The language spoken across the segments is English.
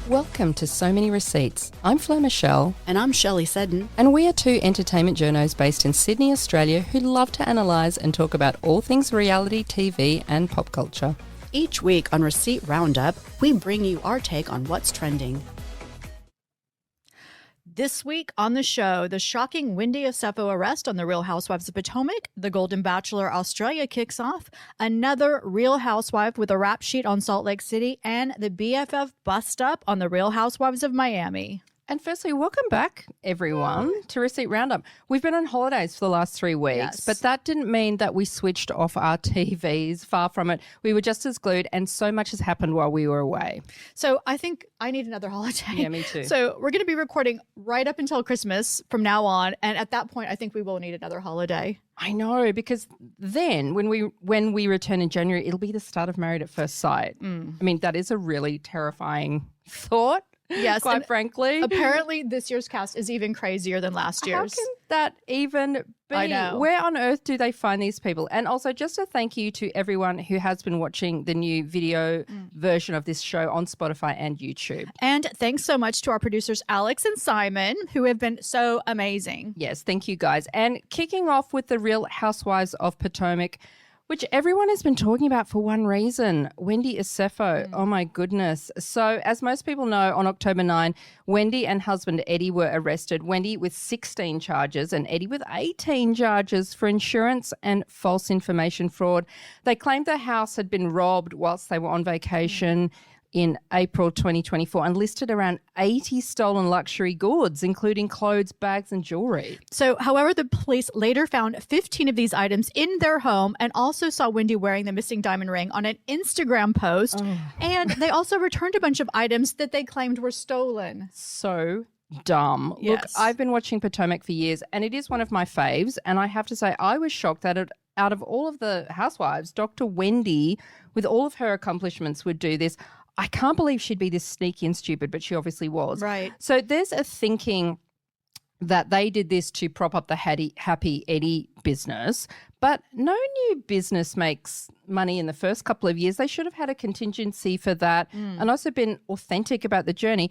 Welcome to So Many Receipts. I'm Flo Michelle. And I'm Shelley Seddon. And we are two entertainment journos based in Sydney, Australia, who love to analyse and talk about all things reality, TV and pop culture. Each week on Receipt Roundup, we bring you our take on what's trending. This week on the show, the shocking Wendy Osefo arrest on The Real Housewives of Potomac, The Golden Bachelor Australia kicks off, another Real Housewife with a rap sheet on Salt Lake City, and the BFF bust up on The Real Housewives of Miami. And firstly, welcome back, everyone, to Receipt Roundup. We've been on holidays for the last 3 weeks, but that didn't mean that we switched off our TVs. Far from it. We were just as glued, and so much has happened while we were away. So I think I need another holiday. Yeah, me too. So we're going to be recording right up until Christmas from now on, and at that point, I think we will need another holiday. I know, because then when we return in January, it'll be the start of Married at First Sight. I mean, that is a really terrifying thought. Yes, quite frankly. Apparently, this year's cast is even crazier than last year's. How can that even be? I know. Where on earth do they find these people? And also, just a thank you to everyone who has been watching the new video version of this show on Spotify and YouTube. And thanks so much to our producers, Alex and Simon, who have been so amazing. Yes, thank you, guys. And kicking off with the Real Housewives of Potomac, which everyone has been talking about for one reason, Wendy Osefo. Oh, my goodness. So as most people know, on October 9, Wendy and husband Eddie were arrested, Wendy with 16 charges and Eddie with 18 charges for insurance and false information fraud. They claimed their house had been robbed whilst they were on vacation in April 2024 and listed around 80 stolen luxury goods, including clothes, bags and jewelry. So, however, the police later found 15 of these items in their home and also saw Wendy wearing the missing diamond ring on an Instagram post. And they also returned a bunch of items that they claimed were stolen. So dumb. Yes. Look, I've been watching Potomac for years and it is one of my faves. And I have to say, I was shocked that out of all of the housewives, Dr. Wendy, with all of her accomplishments, would do this. I can't believe she'd be this sneaky and stupid, but she obviously was. Right. So there's a thinking that they did this to prop up the Happy Eddie business, but no new business makes money in the first couple of years. They should have had a contingency for that and also been authentic about the journey,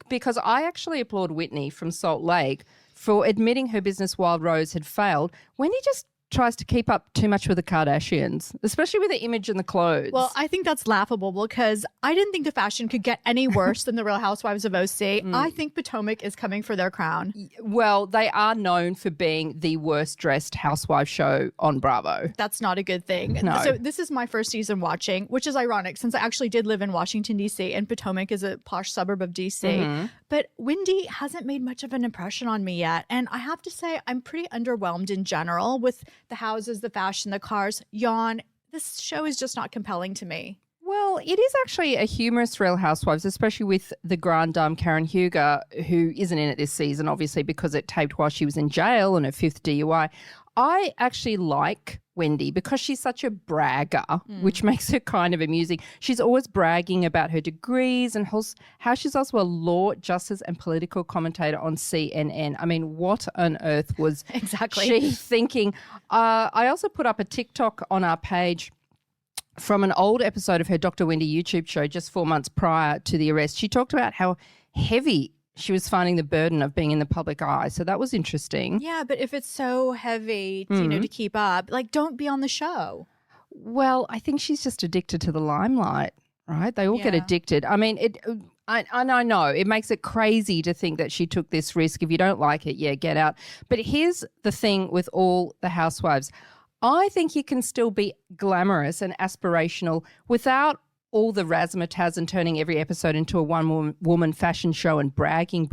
because I actually applaud Whitney from Salt Lake for admitting her business Wild Rose had failed. Wendy just tries to keep up too much with the Kardashians, especially with the image and the clothes. Well, I think that's laughable because I didn't think the fashion could get any worse than the Real Housewives of OC. I think Potomac is coming for their crown. Well, they are known for being the worst dressed housewife show on Bravo. That's not a good thing. No. So this is my first season watching, which is ironic since I actually did live in Washington, D.C. and Potomac is a posh suburb of D.C. But Wendy hasn't made much of an impression on me yet. And I have to say, I'm pretty underwhelmed in general with the houses, the fashion, the cars. Yawn. This show is just not compelling to me. Well, it is actually a humorous Real Housewives, especially with the Grand Dame Karen Huger, who isn't in it this season, obviously, because it taped while she was in jail on her 5th DUI. I actually like Wendy because she's such a bragger, which makes her kind of amusing. She's always bragging about her degrees and how she's also a law, justice and political commentator on CNN. I mean, what on earth was she thinking? I also put up a TikTok on our page from an old episode of her Dr. Wendy YouTube show just 4 months prior to the arrest. She talked about how heavy she was finding the burden of being in the public eye. So that was interesting. Yeah, but if it's so heavy, to keep up, like, don't be on the show. Well, I think she's just addicted to the limelight, right? They all get addicted. I mean, I know it makes it crazy to think that she took this risk. If you don't like it, get out. But here's the thing with all the housewives. I think you can still be glamorous and aspirational without all the razzmatazz and turning every episode into a one-woman fashion show and bragging.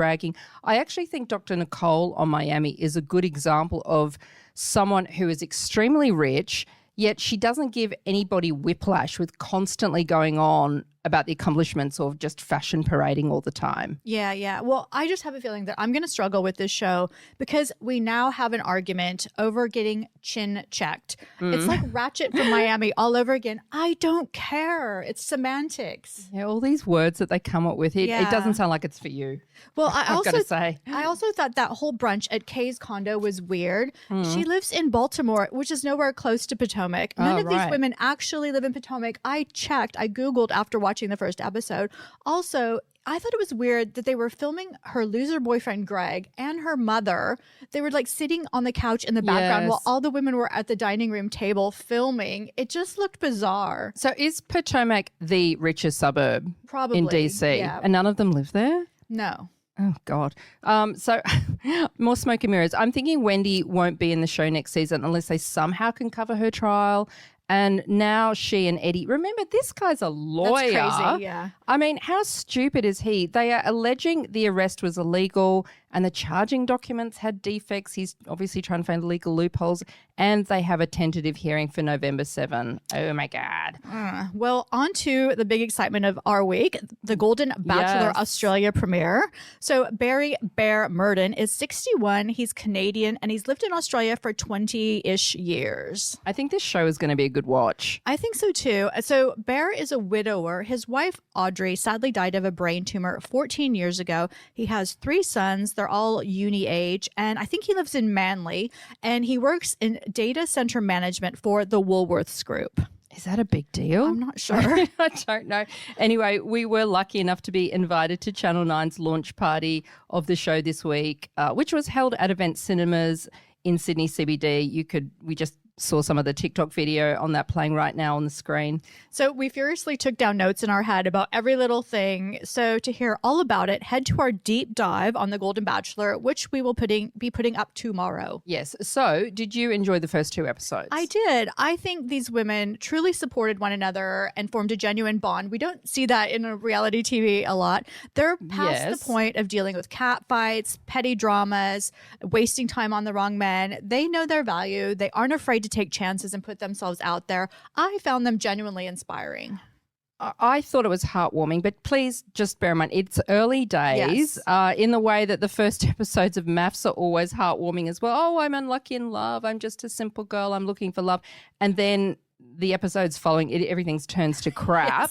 I actually think Dr. Nicole on Miami is a good example of someone who is extremely rich, yet she doesn't give anybody whiplash with constantly going on about the accomplishments or just fashion parading all the time. Yeah. Well, I just have a feeling that I'm going to struggle with this show because we now have an argument over getting chin checked. It's like Ratchet from Miami all over again. I don't care. It's semantics. Yeah, all these words that they come up with, it doesn't sound like it's for you. Well, I also thought that whole brunch at Kay's condo was weird. She lives in Baltimore, which is nowhere close to Potomac. None of these women actually live in Potomac. I checked. I Googled after watching watching the first episode. Also, I thought it was weird that they were filming her loser boyfriend, Greg, and her mother. They were like sitting on the couch in the background while all the women were at the dining room table filming. It just looked bizarre. So is Potomac the richest suburb Probably in DC? Yeah. And none of them live there? No. Oh, God. So more smoke and mirrors. I'm thinking Wendy won't be in the show next season unless they somehow can cover her trial. And now she and Eddie, remember, this guy's a lawyer. That's crazy, yeah. I mean, how stupid is he? They are alleging the arrest was illegal and the charging documents had defects. He's obviously trying to find legal loopholes, and they have a tentative hearing for November 7. Oh, my God. Well, on to the big excitement of our week, the Golden Bachelor Australia premiere. So Barry Bear Myrdon is 61. He's Canadian, and he's lived in Australia for 20-ish years. I think this show is going to be a good watch. I think so, too. So Bear is a widower. His wife, Audrey, sadly died of a brain tumor 14 years ago. He has 3 sons. They're all uni age, and I think he lives in Manly, and he works in data center management for the Woolworths Group. Is that a big deal? I'm not sure. I don't know. Anyway, we were lucky enough to be invited to Channel 9's launch party of the show this week, which was held at Event Cinemas in Sydney CBD. We just saw some of the TikTok video on that playing right now on the screen. So we furiously took down notes in our head about every little thing. So to hear all about it, head to our deep dive on The Golden Bachelor, which we will be putting up tomorrow. Yes. So did you enjoy the first 2 episodes? I did. I think these women truly supported one another and formed a genuine bond. We don't see that in a reality TV a lot. They're past the point of dealing with catfights, petty dramas, wasting time on the wrong men. They know their value. They aren't afraid to take chances and put themselves out there. I found them genuinely inspiring. I thought it was heartwarming, but please just bear in mind, it's early days in the way that the first episodes of MAFS are always heartwarming as well. Oh, I'm unlucky in love. I'm just a simple girl. I'm looking for love. And then the episodes following it, everything turns to crap.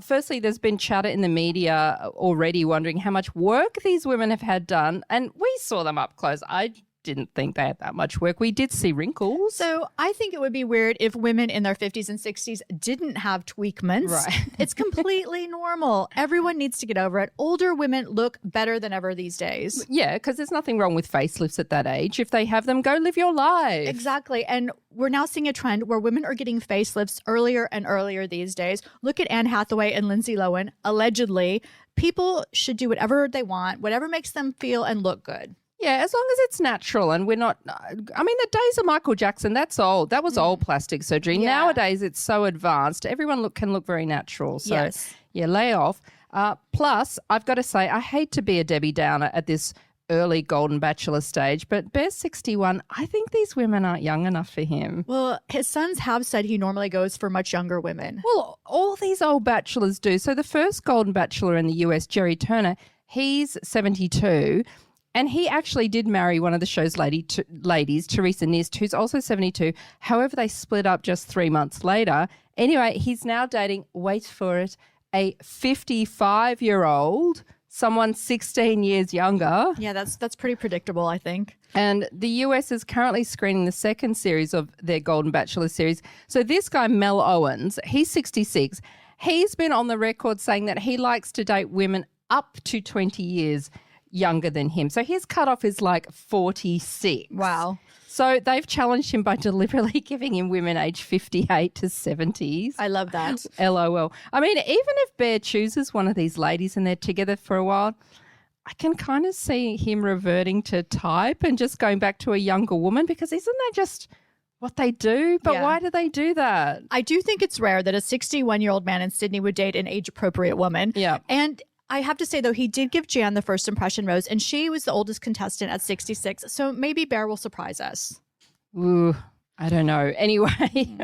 Firstly, there's been chatter in the media already wondering how much work these women have had done. And we saw them up close. I didn't think they had that much work. We did see wrinkles. So I think it would be weird if women in their 50s and 60s didn't have tweakments. Right. It's completely normal. Everyone needs to get over it. Older women look better than ever these days. Yeah, because there's nothing wrong with facelifts at that age. If they have them, go live your life. Exactly. And we're now seeing a trend where women are getting facelifts earlier and earlier these days. Look at Anne Hathaway and Lindsay Lohan, allegedly. People should do whatever they want, whatever makes them feel and look good. Yeah, as long as it's natural and we're not, I mean, the days of Michael Jackson, that's old. That was old plastic surgery. Yeah. Nowadays, it's so advanced. Everyone can look very natural. So, yeah, lay off. Plus, I've got to say, I hate to be a Debbie Downer at this early Golden Bachelor stage, but Bear's 61. I think these women aren't young enough for him. Well, his sons have said he normally goes for much younger women. Well, all these old bachelors do. So the first Golden Bachelor in the US, Jerry Turner, he's 72. And he actually did marry one of the show's ladies, Teresa Nist, who's also 72. However, they split up just 3 months later. Anyway, he's now dating, wait for it, a 55-year-old, someone 16 years younger. Yeah, that's pretty predictable, I think. And the US is currently screening the second series of their Golden Bachelor series. So this guy, Mel Owens, he's 66. He's been on the record saying that he likes to date women up to 20 years younger than him. So his cutoff is like 46. Wow. So they've challenged him by deliberately giving him women aged 58 to 70s. I love that. LOL. I mean, even if Bear chooses one of these ladies and they're together for a while, I can kind of see him reverting to type and just going back to a younger woman, because isn't that just what they do? But why do they do that? I do think it's rare that a 61-year-old man in Sydney would date an age-appropriate woman. Yeah. And I have to say, though, he did give Jan the first impression rose, and she was the oldest contestant at 66. So maybe Bear will surprise us. Ooh, I don't know. Anyway,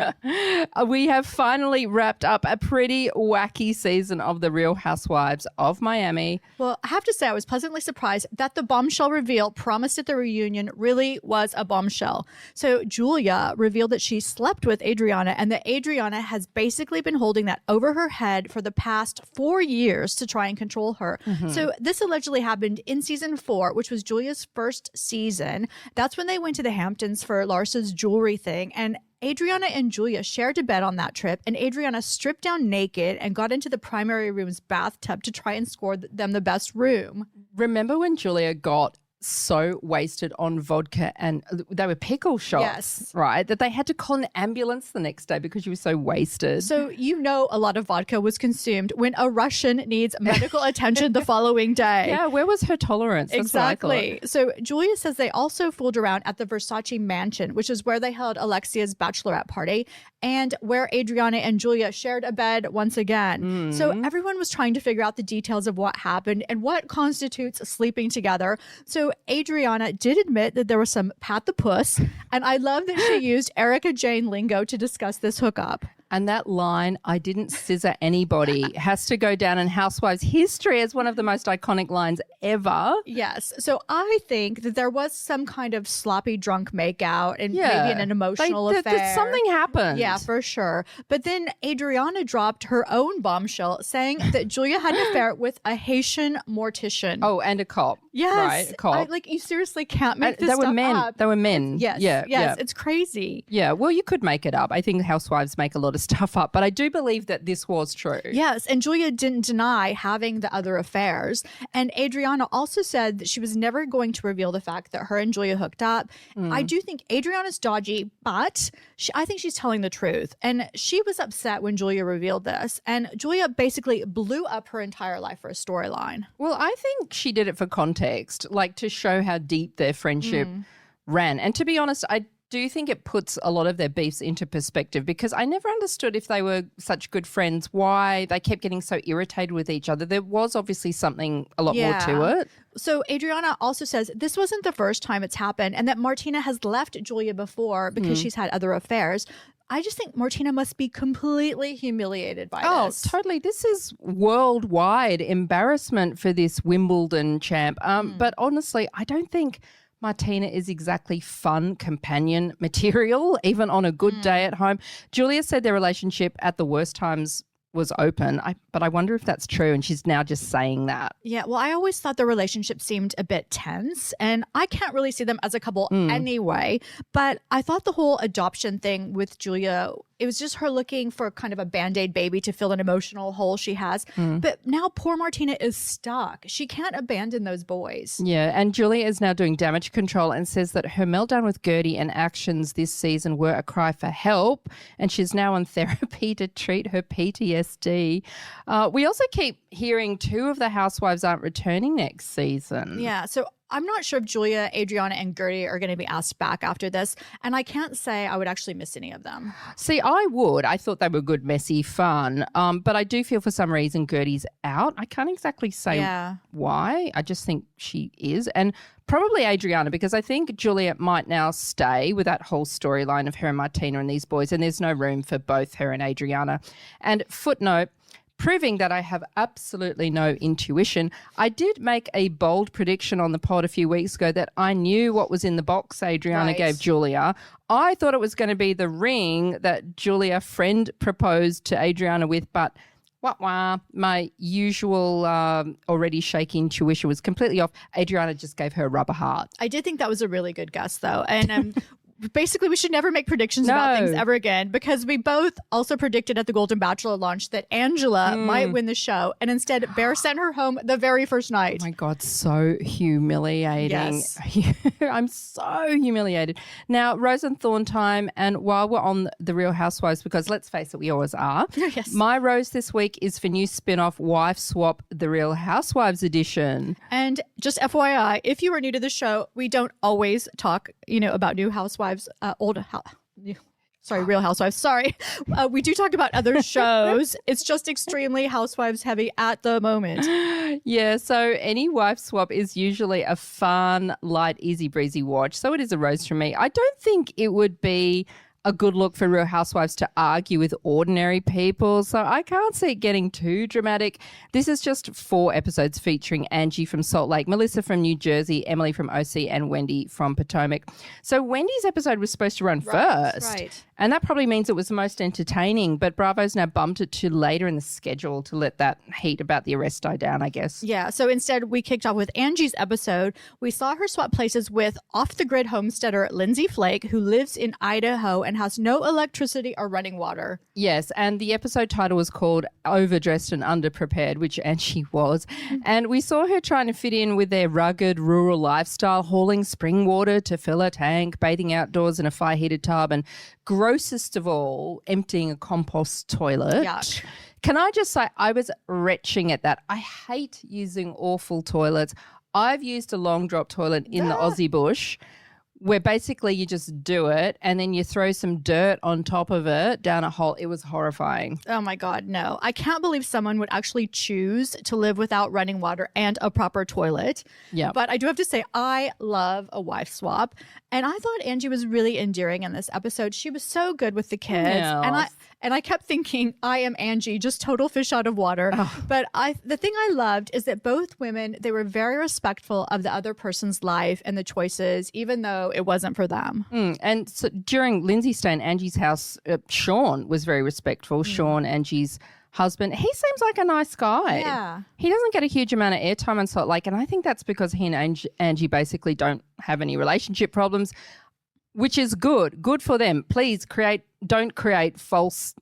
we have finally wrapped up a pretty wacky season of The Real Housewives of Miami. Well, I have to say I was pleasantly surprised that the bombshell reveal promised at the reunion really was a bombshell. So Julia revealed that she slept with Adriana, and that Adriana has basically been holding that over her head for the past 4 years to try and control her. So this allegedly happened in season 4, which was Julia's first season. That's when they went to the Hamptons for Larsa's jewelry everything. And Adriana and Julia shared a bed on that trip, and Adriana stripped down naked and got into the primary room's bathtub to try and score them the best room. Remember when Julia got so wasted on vodka and they were pickle shots, Yes. right? That they had to call an ambulance the next day because she was so wasted. So a lot of vodka was consumed when a Russian needs medical attention the following day. Yeah, where was her tolerance? That's Exactly. So Julia says they also fooled around at the Versace mansion, which is where they held Alexia's bachelorette party and where Adriana and Julia shared a bed once again. So everyone was trying to figure out the details of what happened and what constitutes sleeping together. So Adriana did admit that there was some pat the puss, and I love that she used Erica Jane lingo to discuss this hookup. And that line, "I didn't scissor anybody," has to go down in Housewives history as one of the most iconic lines ever. Yes. So I think that there was some kind of sloppy drunk makeout and maybe an emotional affair. Something happened. Yeah, for sure. But then Adriana dropped her own bombshell saying that Julia had an affair with a Haitian mortician. Oh, and a cop. Yes. Right, a cop. You seriously can't make this They were stuff men. up. They were men. Yes. Yeah. Yes. It's crazy. Yeah. Well, you could make it up. I think Housewives make a lot of stuff up, but I do believe that this was true. Yes, and Julia didn't deny having the other affairs. And Adriana also said that she was never going to reveal the fact that her and Julia hooked up. I do think Adriana's dodgy, but I think she's telling the truth. And she was upset when Julia revealed this. And Julia basically blew up her entire life for a storyline. Well, I think she did it for context, like to show how deep their friendship ran. And to be honest, I do think it puts a lot of their beefs into perspective because I never understood if they were such good friends, why they kept getting so irritated with each other. There was obviously something a lot more to it. So Adriana also says this wasn't the first time it's happened and that Martina has left Julia before because she's had other affairs. I just think Martina must be completely humiliated by this. Oh, totally. This is worldwide embarrassment for this Wimbledon champ. But honestly, I don't think Martina is exactly fun companion material, even on a good day at home. Julia said their relationship at the worst times was open, but I wonder if that's true and she's now just saying that. Yeah, well, I always thought the relationship seemed a bit tense and I can't really see them as a couple anyway, but I thought the whole adoption thing with Julia, it was just her looking for kind of a Band-Aid baby to fill an emotional hole she has. But now poor Martina is stuck. She can't abandon those boys. Yeah, and Julia is now doing damage control and says that her meltdown with Gertie and actions this season were a cry for help and she's now on therapy to treat her PTSD. We also keep hearing 2 of the housewives aren't returning next season. Yeah, so I'm not sure if Julia, Adriana, and Gertie are going to be asked back after this, and I can't say I would actually miss any of them. See, I would. I thought they were good, messy fun, but I do feel for some reason Gertie's out. I can't exactly say why. I just think she is, and probably Adriana, because I think Julia might now stay with that whole storyline of her and Martina and these boys, and there's no room for both her and Adriana. And footnote, proving that I have absolutely no intuition, I did make a bold prediction on the pod a few weeks ago that I knew what was in the box Adriana gave Julia. I thought it was going to be the ring that Julia friend proposed to Adriana with, but my usual already shaky intuition was completely off. Adriana just gave her a rubber heart. I did think that was a really good guess, though. And basically, we should never make predictions about things ever again because we both also predicted at the Golden Bachelor launch that Angela might win the show. And instead, Bear sent her home the very first night. Oh, my God, so humiliating. Yes. I'm so humiliated. Now, Rose and Thorn time. And while we're on the Real Housewives, because let's face it, we always are. Yes. My rose this week is for new spin-off Wife Swap, The Real Housewives edition. And just FYI, if you are new to the show, we don't always talk, about new housewives. Real Housewives. Sorry. We do talk about other shows. It's just extremely Housewives heavy at the moment. Yeah, so any wife swap is usually a fun, light, easy breezy watch. So it is a rose from me. I don't think it would be a good look for Real Housewives to argue with ordinary people. So I can't see it getting too dramatic. This is just 4 episodes featuring Angie from Salt Lake, Melissa from New Jersey, Emily from OC, and Wendy from Potomac. So Wendy's episode was supposed to run first. Right. And that probably means it was the most entertaining, but Bravo's now bumped it to later in the schedule to let that heat about the arrest die down, I guess. Yeah, so instead we kicked off with Angie's episode. We saw her swap places with off-the-grid homesteader Lindsay Flake, who lives in Idaho and has no electricity or running water. Yes, and the episode title was called Overdressed and Underprepared, which Angie was. And we saw her trying to fit in with their rugged rural lifestyle, hauling spring water to fill a tank, bathing outdoors in a fire-heated tub, and grossest of all, emptying a compost toilet. Yuck. Can I just say, I was retching at that. I hate using awful toilets. I've used a long drop toilet in the Aussie bush where basically you just do it and then you throw some dirt on top of it down a hole. It was horrifying. Oh my God, no. I can't believe someone would actually choose to live without running water and a proper toilet. Yeah. But I do have to say, I love a wife swap. And I thought Angie was really endearing in this episode. She was so good with the kids. Yeah. And I kept thinking, I am Angie, just total fish out of water. Oh. But the thing I loved is that both women, they were very respectful of the other person's life and the choices, even though it wasn't for them. And so during Lindsay's stay in Angie's house, Sean was very respectful. Sean, Angie's husband, he seems like a nice guy. Yeah. He doesn't get a huge amount of airtime on Salt Lake, and I think that's because he and Angie basically don't have any relationship problems, which is good. Good for them. Please don't create false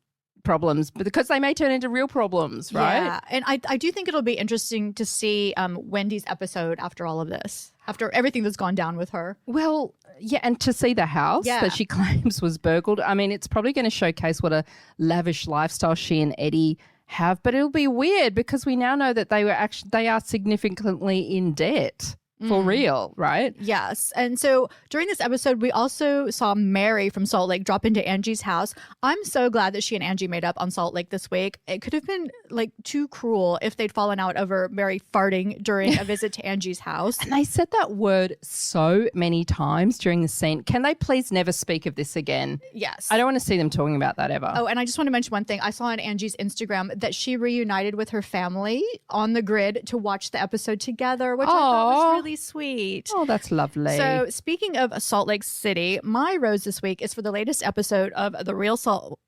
problems because they may turn into real problems, right? Yeah, and I do think it'll be interesting to see Wendy's episode after all of this, after everything that's gone down with her. Well, yeah, and to see the house that she claims was burgled. I mean, it's probably going to showcase what a lavish lifestyle she and Eddie have, but it'll be weird because we now know that they are significantly in debt. For real, right? Yes. And so during this episode, we also saw Mary from Salt Lake drop into Angie's house. I'm so glad that she and Angie made up on Salt Lake this week. It could have been like too cruel if they'd fallen out over Mary farting during a visit to Angie's house. And they said that word so many times during the scene. Can they please never speak of this again? Yes. I don't want to see them talking about that ever. Oh, and I just want to mention one thing. I saw on Angie's Instagram that she reunited with her family on the grid to watch the episode together, which I thought was really sweet. Oh, that's lovely. So speaking of Salt Lake City, my rose this week is for the latest episode of The Real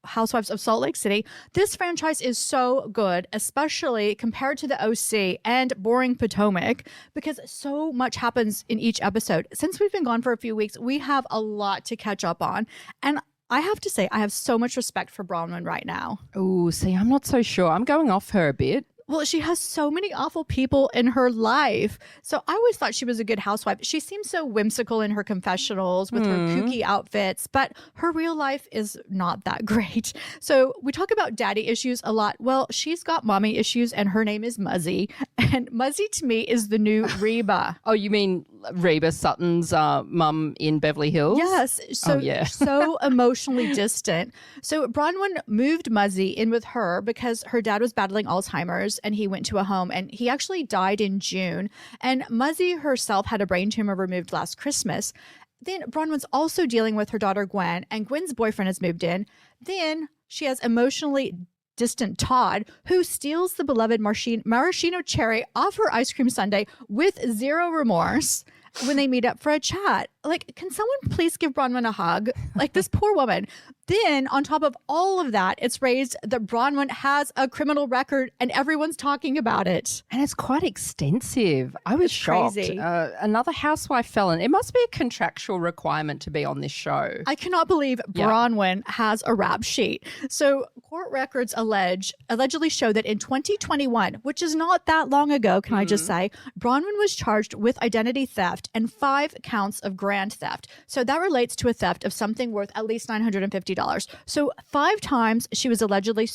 Housewives of Salt Lake City. This franchise is so good, especially compared to the OC and boring Potomac, because so much happens in each episode. Since we've been gone for a few weeks, we have a lot to catch up on. And I have to say, I have so much respect for Bronwyn right now. Oh, see, I'm not so sure. I'm going off her a bit. Well, she has so many awful people in her life. So I always thought she was a good housewife. She seems so whimsical in her confessionals with her kooky outfits, but her real life is not that great. So we talk about daddy issues a lot. Well, she's got mommy issues and her name is Muzzy. And Muzzy to me is the new Reba. Oh, you mean Reba Sutton's mum in Beverly Hills? Yes. So, so emotionally distant. So Bronwyn moved Muzzy in with her because her dad was battling Alzheimer's and he went to a home and he actually died in June. And Muzzy herself had a brain tumor removed last Christmas. Then Bronwyn's also dealing with her daughter Gwen, and Gwen's boyfriend has moved in. Then she has emotionally distant Todd, who steals the beloved maraschino cherry off her ice cream sundae with zero remorse when they meet up for a chat. Like, can someone please give Bronwyn a hug? Like, this poor woman. Then, on top of all of that, it's raised that Bronwyn has a criminal record and everyone's talking about it. And it's quite extensive. I was shocked. Crazy. Another housewife felon. It must be a contractual requirement to be on this show. I cannot believe Bronwyn has a rap sheet. So court records allegedly show that in 2021, which is not that long ago, can I just say, Bronwyn was charged with identity theft and 5 counts of grand theft. So that relates to a theft of something worth at least $950. So 5 times she allegedly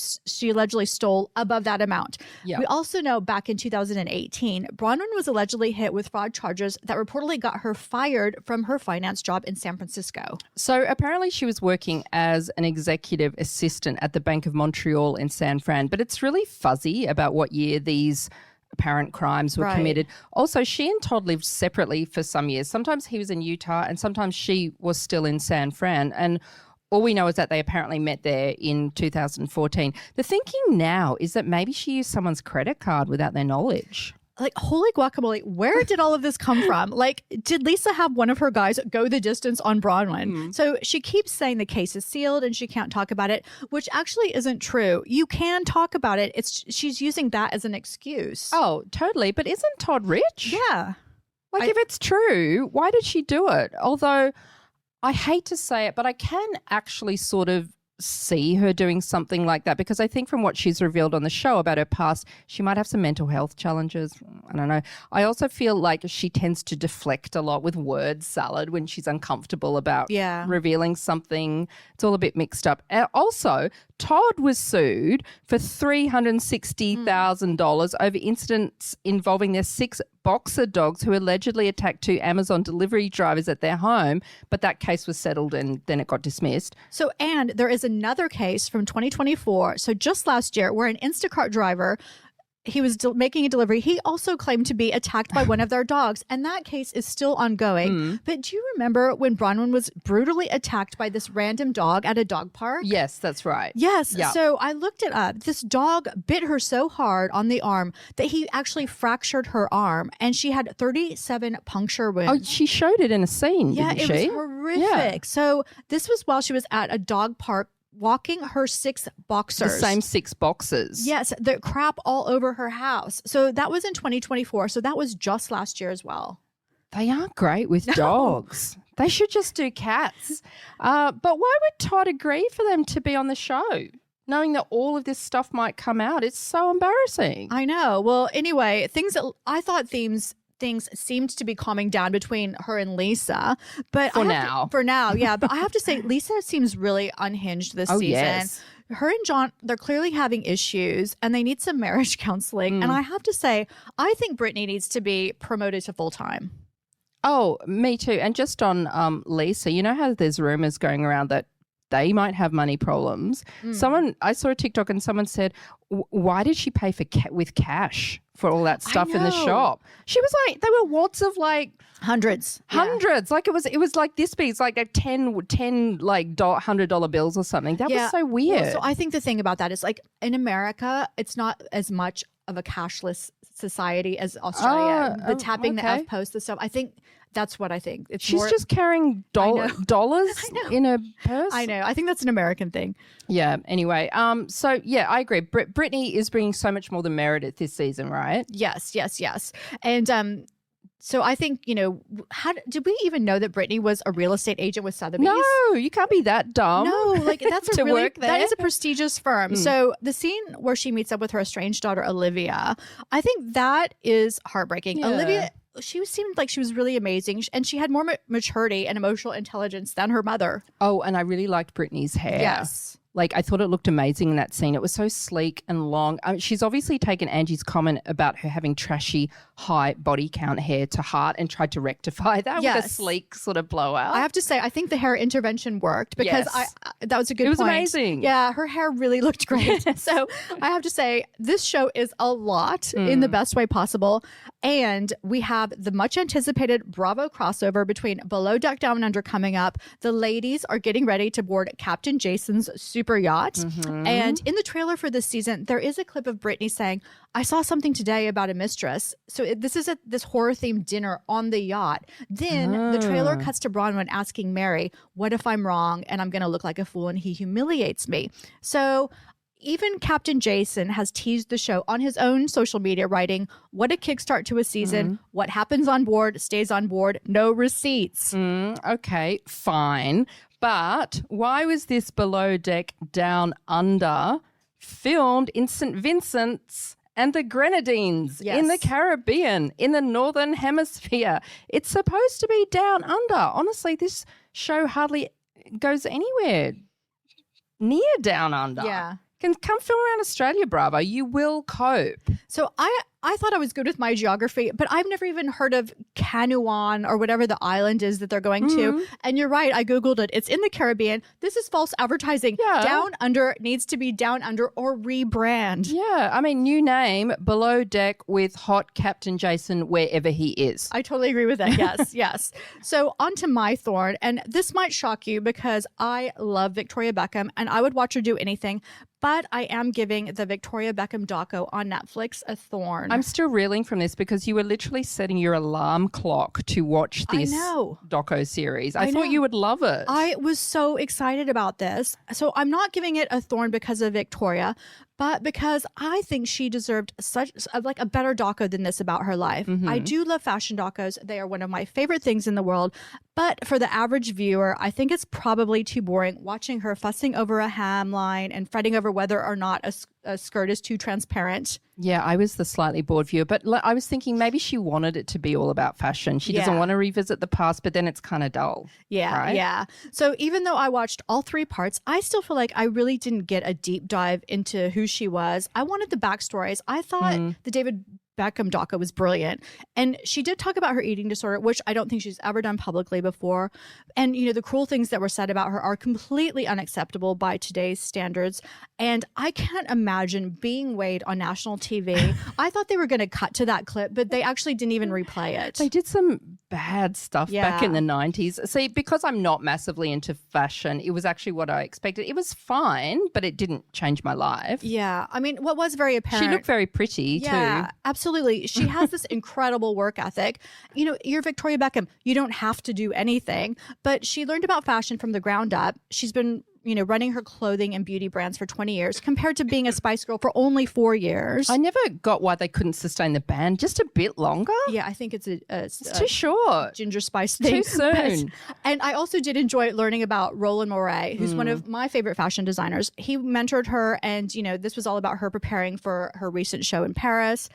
stole above that amount. Yep. We also know back in 2018, Bronwyn was allegedly hit with fraud charges that reportedly got her fired from her finance job in San Francisco. So apparently she was working as an executive assistant at the Bank of Montreal in San Fran, but it's really fuzzy about what year these apparent crimes were committed. Also, she and Todd lived separately for some years. Sometimes he was in Utah and sometimes she was still in San Fran. And all we know is that they apparently met there in 2014. The thinking now is that maybe she used someone's credit card without their knowledge. Like, holy guacamole, where did all of this come from? Like, did Lisa have one of her guys go the distance on Bronwyn? So she keeps saying the case is sealed and she can't talk about it, which actually isn't true. You can talk about it. She's using that as an excuse. Oh, totally. But isn't Todd rich? Yeah. Like, if it's true, why did she do it? Although I hate to say it, but I can actually sort of see her doing something like that, because I think from what she's revealed on the show about her past, she might have some mental health challenges. I don't know. I also feel like she tends to deflect a lot with word salad when she's uncomfortable about revealing something. It's all a bit mixed up. Also, Todd was sued for $360,000 over incidents involving their 6 boxer dogs who allegedly attacked 2 Amazon delivery drivers at their home, but that case was settled and then it got dismissed. So, and there is another case from 2024, so just last year, where an Instacart driver, he was making a delivery. He also claimed to be attacked by one of their dogs, and that case is still ongoing. But do you remember when Bronwyn was brutally attacked by this random dog at a dog park? Yes, that's right. Yes. Yep. So I looked it up. This dog bit her so hard on the arm that he actually fractured her arm, and she had 37 puncture wounds. Oh, she showed it in a scene, didn't she? Yeah, it was horrific. Yeah. So this was while she was at a dog park walking her 6 boxers. The same 6 boxers. Yes, the crap all over her house. So that was in 2024. So that was just last year as well. They aren't great with dogs. They should just do cats. But why would Todd agree for them to be on the show, knowing that all of this stuff might come out? It's so embarrassing. I know. Well, anyway, I thought things seemed to be calming down between her and Lisa. But for now, yeah. But I have to say, Lisa seems really unhinged this season. Yes. Her and John, they're clearly having issues and they need some marriage counseling. And I have to say, I think Brittany needs to be promoted to full-time. Oh, me too. And just on Lisa, you know how there's rumors going around that they might have money problems. I saw a TikTok and someone said, why did she pay with cash for all that stuff in the shop? She was like, they were wads of like hundreds. Like it was like this big. It's like a 10 like $100 bills or something. That was so weird. Well, so I think the thing about that is, like, in America, it's not as much of a cashless society as Australia. The tapping, the F post, the stuff. I think that's what I think. She's just carrying dollars in her purse. I know. I think that's an American thing. Yeah. Anyway, so yeah, I agree. Brittany is bringing so much more than Meredith this season, right? Yes. And so I think, did we even know that Brittany was a real estate agent with Sotheby's? No, you can't be that dumb. No, like that's to work there. That is a prestigious firm. So the scene where she meets up with her estranged daughter Olivia, I think that is heartbreaking. Yeah. Olivia, she seemed like she was really amazing, and she had more maturity and emotional intelligence than her mother. Oh, and I really liked Brittany's hair. Yes. Like, I thought it looked amazing in that scene. It was so sleek and long. She's obviously taken Angie's comment about her having trashy, high body count hair to heart and tried to rectify that with a sleek sort of blowout. I have to say, I think the hair intervention worked because that was a good point. It was amazing. Yeah, her hair really looked great. So I have to say, this show is a lot in the best way possible. And we have the much anticipated Bravo crossover between Below Deck Down and Under coming up. The ladies are getting ready to board Captain Jason's super yacht. And in the trailer for this season, there is a clip of Brittany saying, I saw something today about a mistress. So this is this horror-themed dinner on the yacht. Then the trailer cuts to Bronwyn asking Mary, what if I'm wrong and I'm going to look like a fool and he humiliates me? So even Captain Jason has teased the show on his own social media, writing, what a kickstart to a season. What happens on board stays on board. No receipts. Okay, fine. But why was this Below Deck Down Under filmed in St. Vincent's and the Grenadines in the Caribbean, in the Northern Hemisphere? It's supposed to be down under. Honestly, this show hardly goes anywhere near down under. Yeah. Can come film around Australia, Bravo. You will cope. So I I thought I was good with my geography, but I've never even heard of Canuan or whatever the island is that they're going to. And you're right. I Googled it. It's in the Caribbean. This is false advertising. Yeah. Down Under needs to be Down Under or rebrand. Yeah. I mean, new name, Below Deck with hot Captain Jason wherever he is. I totally agree with that. Yes, yes. So on to my thorn. And this might shock you because I love Victoria Beckham and I would watch her do anything. But I am giving the Victoria Beckham doco on Netflix a thorn. I'm still reeling from this because you were literally setting your alarm clock to watch this doco series. I thought you would love it. I was so excited about this. So I'm not giving it a thorn because of Victoria, but because I think she deserved such like a better doco than this about her life. I do love fashion docos. They are one of my favorite things in the world. But for the average viewer, I think it's probably too boring watching her fussing over a hemline and fretting over whether or not a skirt is too transparent. Yeah, I was the slightly bored viewer, but I was thinking maybe she wanted it to be all about fashion. She doesn't want to revisit the past, but then it's kind of dull. Yeah, right? yeah. So even though I watched all 3 parts, I still feel like I really didn't get a deep dive into who she was. I wanted the backstories. I thought the David Beckham doco was brilliant. And she did talk about her eating disorder, which I don't think she's ever done publicly before. And, you know, the cruel things that were said about her are completely unacceptable by today's standards. And I can't imagine being weighed on national TV. I thought they were going to cut to that clip, but they actually didn't even replay it. They did some bad stuff back in the 90s. See, because I'm not massively into fashion, it was actually what I expected. It was fine, but it didn't change my life. Yeah. I mean, what was very apparent. She looked very pretty too. Yeah, absolutely. She has this incredible work ethic. You know, you're Victoria Beckham. You don't have to do anything, but she learned about fashion from the ground up. She's been, you know, running her clothing and beauty brands for 20 years compared to being a Spice Girl for only 4 years. I never got why they couldn't sustain the band just a bit longer. Yeah, I think it's too short. Ginger Spice thing. Too soon. And I also did enjoy learning about Roland Mouret, who's one of my favorite fashion designers. He mentored her and, you know, this was all about her preparing for her recent show in Paris.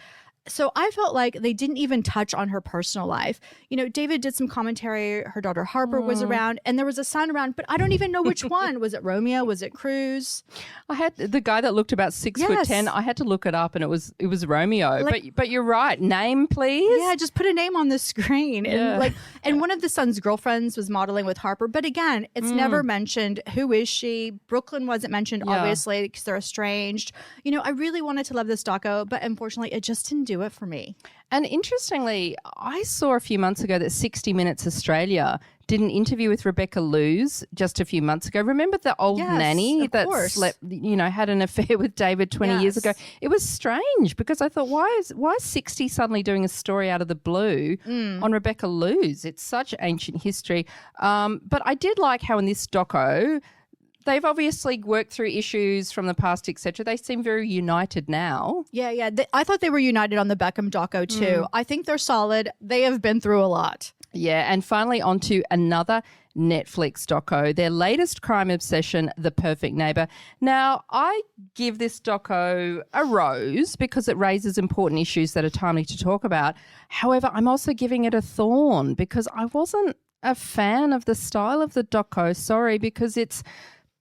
So I felt like they didn't even touch on her personal life. You know, David did some commentary. Her daughter Harper was around and there was a son around, but I don't even know which one. Was it Romeo? Was it Cruz? I had the guy that looked about 6'10". I had to look it up and it was Romeo. But you're right. Name, please. Yeah, just put a name on the screen. And and one of the son's girlfriends was modeling with Harper. But again, it's never mentioned. Who is she? Brooklyn wasn't mentioned, obviously, because they're estranged. You know, I really wanted to love this doco, but unfortunately it just didn't do it for me. And interestingly, I saw a few months ago that 60 Minutes Australia did an interview with Rebecca Lewis just a few months ago. Remember the old nanny that slept, you know, had an affair with David 20 years ago? It was strange because I thought, why is 60 suddenly doing a story out of the blue on Rebecca Lewis? It's such ancient history. But I did like how in this doco, they've obviously worked through issues from the past, etc. They seem very united now. Yeah. I thought they were united on the Beckham doco too. I think they're solid. They have been through a lot. Yeah, and finally on to another Netflix doco, their latest crime obsession, The Perfect Neighbour. Now, I give this doco a rose because it raises important issues that are timely to talk about. However, I'm also giving it a thorn because I wasn't a fan of the style of the doco. Sorry, because it's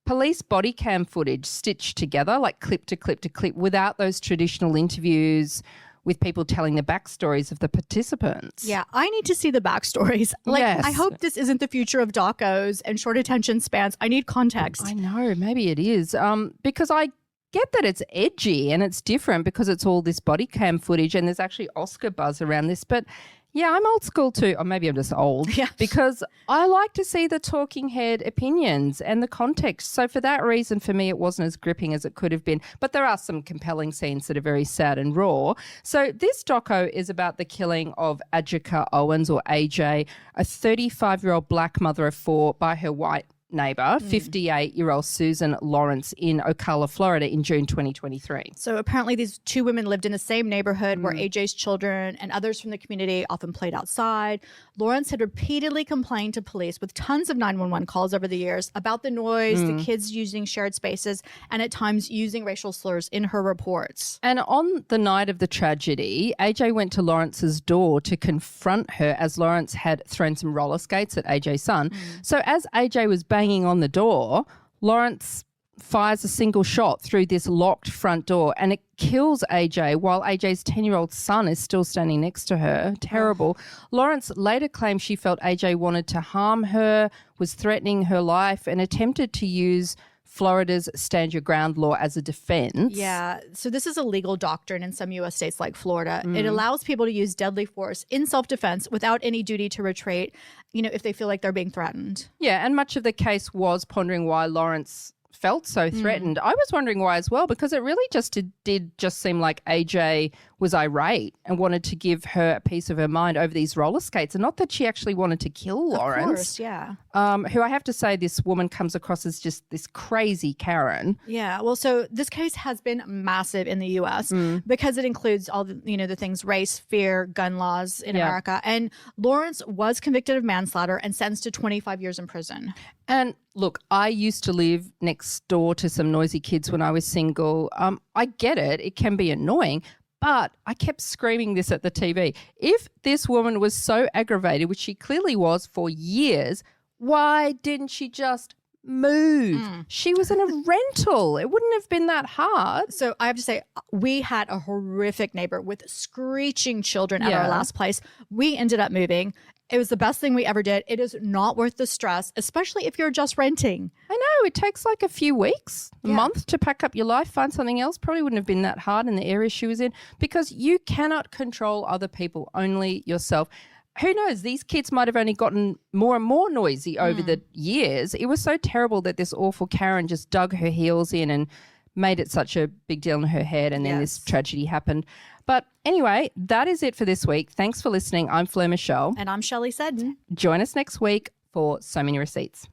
police body cam footage stitched together, like clip to clip to clip, without those traditional interviews with people telling the backstories of the participants. Yeah, I need to see the backstories. I hope this isn't the future of docos and short attention spans. I need context. I know, maybe it is. Because I get that it's edgy and it's different because it's all this body cam footage and there's actually Oscar buzz around this. But yeah, I'm old school too. Or maybe I'm just old. Yeah. Because I like to see the talking head opinions and the context. So for that reason, for me, it wasn't as gripping as it could have been. But there are some compelling scenes that are very sad and raw. So this doco is about the killing of Adjika Owens, or AJ, a 35-year-old black mother of 4 by her white neighbour, 58-year-old Susan Lawrence in Ocala, Florida in June 2023. So apparently these 2 women lived in the same neighborhood where AJ's children and others from the community often played outside. Lawrence had repeatedly complained to police with tons of 911 calls over the years about the noise, the kids using shared spaces, and at times using racial slurs in her reports. And on the night of the tragedy, AJ went to Lawrence's door to confront her as Lawrence had thrown some roller skates at AJ's son. So as AJ was banging on the door, Lawrence fires a single shot through this locked front door and it kills AJ while AJ's 10-year-old son is still standing next to her. Terrible. Lawrence later claimed she felt AJ wanted to harm her, was threatening her life, and attempted to use Florida's stand your ground law as a defense. Yeah. So this is a legal doctrine in some U.S. states like Florida. It allows people to use deadly force in self-defense without any duty to retreat, if they feel like they're being threatened. Yeah, and much of the case was pondering why Lawrence felt so threatened. I was wondering why as well, because it really did seem like AJ was irate and wanted to give her a piece of her mind over these roller skates, and not that she actually wanted to kill Lawrence. Of course, yeah. Who I have to say, this woman comes across as just this crazy Karen. Yeah, well, so this case has been massive in the U.S. Because it includes all the, the things race, fear, gun laws in America. And Lawrence was convicted of manslaughter and sentenced to 25 years in prison. And look, I used to live next door to some noisy kids when I was single. I get it. It can be annoying. But I kept screaming this at the TV. If this woman was so aggravated, which she clearly was for years, why didn't she just move? She was in a rental. It wouldn't have been that hard. So I have to say, we had a horrific neighbor with screeching children at our last place. We ended up moving. It was the best thing we ever did. It is not worth the stress, especially if you're just renting. I know. It takes like a few weeks, a month to pack up your life, find something else. Probably wouldn't have been that hard in the area she was in, because you cannot control other people, only yourself. Who knows? These kids might have only gotten more and more noisy over the years. It was so terrible that this awful Karen just dug her heels in and made it such a big deal in her head, and then this tragedy happened. But anyway, that is it for this week. Thanks for listening. I'm Fleur Michelle. And I'm Shelley Seddon. Join us next week for So Many Receipts.